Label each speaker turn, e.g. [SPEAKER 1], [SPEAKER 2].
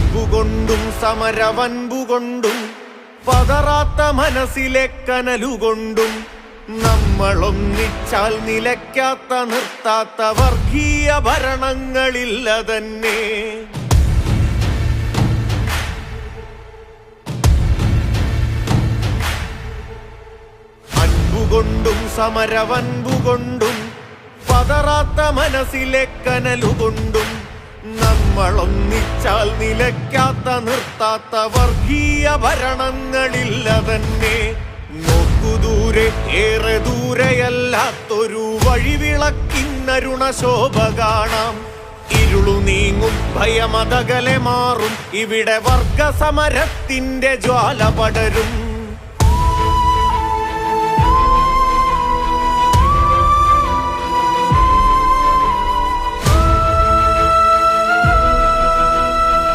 [SPEAKER 1] അൻപുകൊണ്ടും സമരവൻപുകൊണ്ടും പതറാത്ത മനസ്സിലെ കനലുകൊണ്ടും നമ്മളൊന്നിച്ചാൽ നിലയ്ക്കാത്ത നിർത്താത്ത വർഗീയ ഭരണങ്ങളില്ല തന്നെ. അൻപുകൊണ്ടും സമരവൻപുകൊണ്ടും പതറാത്ത മനസ്സിലെ കനലുകൊണ്ടും നമ്മളൊന്നിച്ചാൽ നിലയ്ക്കാത്ത നിർത്താത്ത വർഗീയ ഭരണങ്ങളില്ല തന്നെ. നോക്കുദൂരെ ഏറെ ദൂരെയല്ലാത്തൊരു വഴിവിളക്കിന്നരുണശോഭ കാണാം. ഇരുളു നീങ്ങും ഭയമതകലെ മാറും ഇവിടെ വർഗസമരത്തിന്റെ ജ്വാല പടരും.